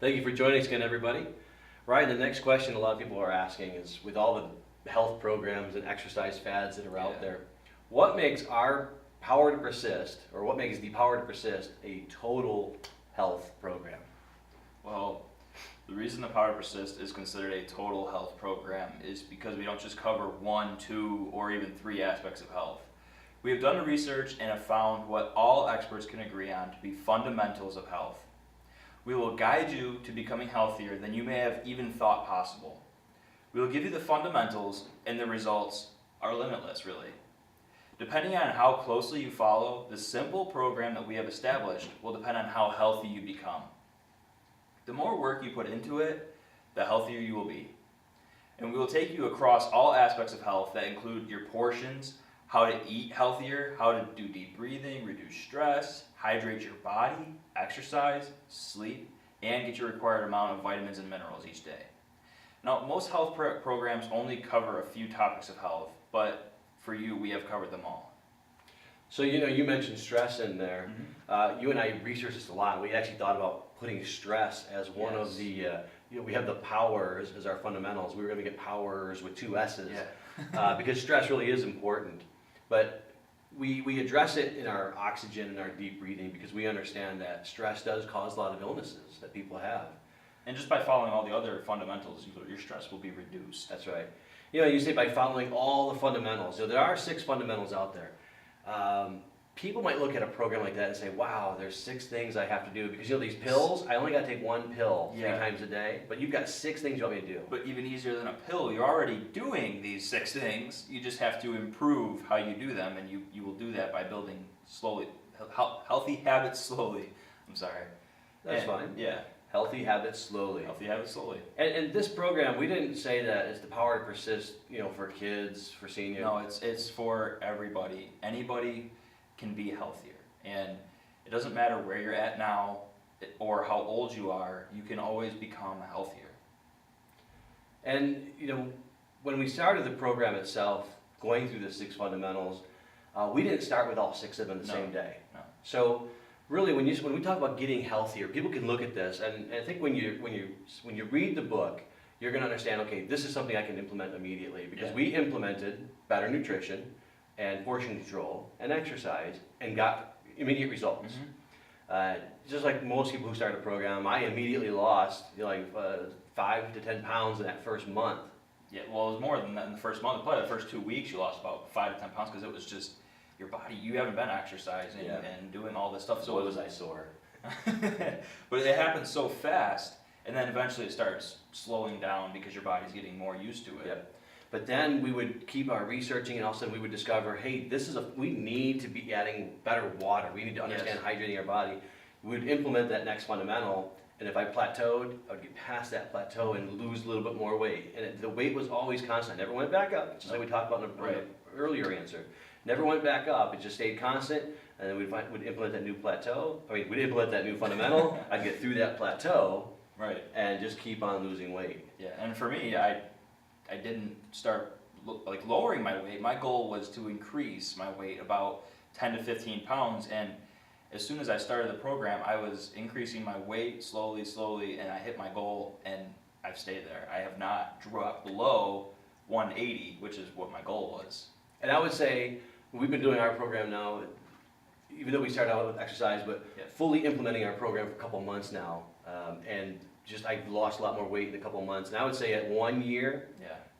Thank you for joining us again, everybody. Ryan, the next question a lot of people are asking is, with all the health programs and exercise fads that are out there, what makes our Power to Persist, or what makes the Power to Persist a total health program? Well, the reason the Power to Persist is considered a total health program is because we don't just cover one, two, or even three aspects of health. We have done the research and have found what all experts can agree on to be fundamentals of health. We will guide you to becoming healthier than you may have even thought possible. We will give you the fundamentals, and the results are limitless, really. Depending on how closely you follow, the simple program that we have established will depend on how healthy you become. The more work you put into it, the healthier you will be. And we will take you across all aspects of health that include your portions, how to eat healthier, how to do deep breathing, reduce stress, hydrate your body, exercise, sleep, and get your required amount of vitamins and minerals each day. Now, most health programs only cover a few topics of health, but for you, we have covered them all. So, you mentioned stress in there. You and I researched this a lot. We actually thought about putting stress as one of the, we have the powers as our fundamentals. We were going to get powers with two S's because stress really is important. But we address it in our oxygen and our deep breathing because we understand that stress does cause a lot of illnesses that people have. And just by following all the other fundamentals, your stress will be reduced. That's right. You say by following all the fundamentals. There are 6 fundamentals out there. People might look at a program like that and say, wow, there's 6 things I have to do. Because these pills, I only got to take 1 pill 3 times a day. But you've got 6 things you want me to do. But even easier than a pill, you're already doing these 6 things. You just have to improve how you do them. And you will do that by building slowly, healthy habits slowly. I'm sorry. That's fine. Yeah. Healthy habits slowly. Healthy habits slowly. And this program, we didn't say that it's the Power to Persist, for kids, for seniors. No, it's for everybody. Anybody can be healthier. And it doesn't matter where you're at now or how old you are, you can always become healthier. And, when we started the program itself, going through the 6 fundamentals, we didn't start with all 6 of them the same day. No. So really, when we talk about getting healthier, people can look at this, and I think when you read the book, you're going to understand. Okay, this is something I can implement immediately because we implemented better nutrition and portion control and exercise and got immediate results. Just like most people who start a program, I immediately lost 5 to 10 pounds in that first month. Yeah, well, it was more than that in the first month. Probably the first 2 weeks, you lost about 5 to 10 pounds because it was just your body. You haven't been exercising and doing all this stuff. So was I sore? But it happens so fast, and then eventually it starts slowing down because your body's getting more used to it. Yep. But then we would keep our researching, and all of a sudden we would discover, hey, we need to be adding better water. We need to understand hydrating our body. We would implement that next fundamental, and if I plateaued, I would get past that plateau and lose a little bit more weight. And the weight was always constant. I never went back up, just like we talked about in the earlier answer. Never went back up. It just stayed constant, and then we'd implement that new plateau. We'd implement that new fundamental. I'd get through that plateau, and just keep on losing weight. Yeah, and for me, I didn't start lowering my weight. My goal was to increase my weight about 10 to 15 pounds, and as soon as I started the program, I was increasing my weight slowly, and I hit my goal, and I've stayed there. I have not dropped below 180, which is what my goal was. And I would say, we've been doing our program now, even though we started out with exercise, but fully implementing our program for a couple months now, and I've lost a lot more weight in a couple months. And I would say at 1 year,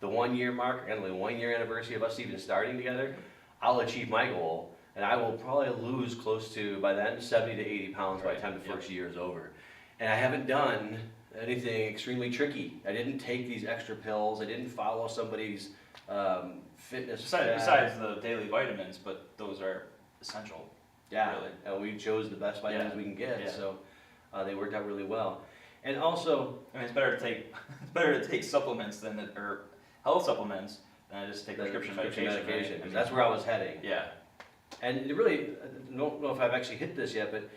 the 1 year mark, kind of the 1 year anniversary of us even starting together, I'll achieve my goal, and I will probably lose close to, by then, 70 to 80 pounds by the time the first year is over. And I haven't done anything extremely tricky. I didn't take these extra pills. I didn't follow somebody's fitness. Besides the daily vitamins, but those are essential. Yeah, really. And we chose the best vitamins we can get, so they worked out really well. And also, it's better to take supplements or health supplements than just take prescription medication. Right? That's where I was heading. Yeah. And it really, I don't know if I've actually hit this yet, but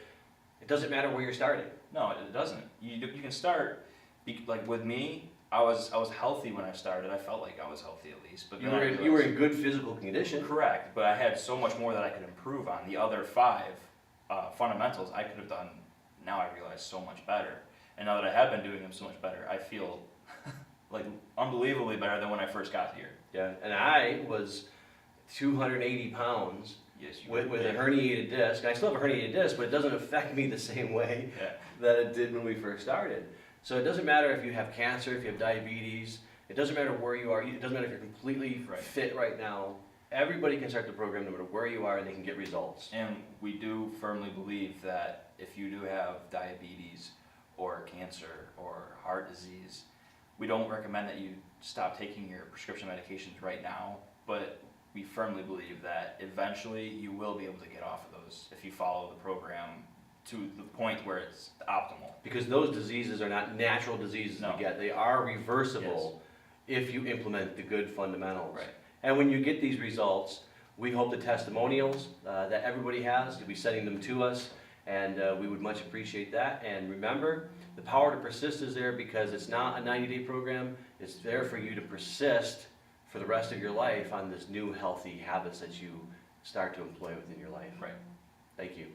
it doesn't matter where you're starting. No, it doesn't. You can start, like with me, I was healthy when I started. I felt like I was healthy at least. But you were in good physical condition. Correct, but I had so much more that I could improve on. The other 5 fundamentals I could have done, now I realize, so much better. And now that I have been doing them so much better, I feel like unbelievably better than when I first got here. Yeah, and I was 280 pounds Yes, you with a herniated disc. I still have a herniated disc, but it doesn't affect me the same way Yeah. that it did when we first started. So it doesn't matter if you have cancer, if you have diabetes, it doesn't matter where you are, it doesn't matter if you're completely fit right now. Everybody can start the program no matter where you are and they can get results. And we do firmly believe that if you do have diabetes or cancer or heart disease, we don't recommend that you stop taking your prescription medications right now, but we firmly believe that eventually you will be able to get off of those if you follow the program to the point where it's optimal. Because those diseases are not natural diseases No. to get. They are reversible if you implement the good fundamentals. Right. And when you get these results, we hope the testimonials that everybody has, you'll be sending them to us, and we would much appreciate that. And remember, the power to persist is there because it's not a 90-day program. It's there for you to persist for the rest of your life on this new healthy habits that you start to employ within your life. Right. Thank you.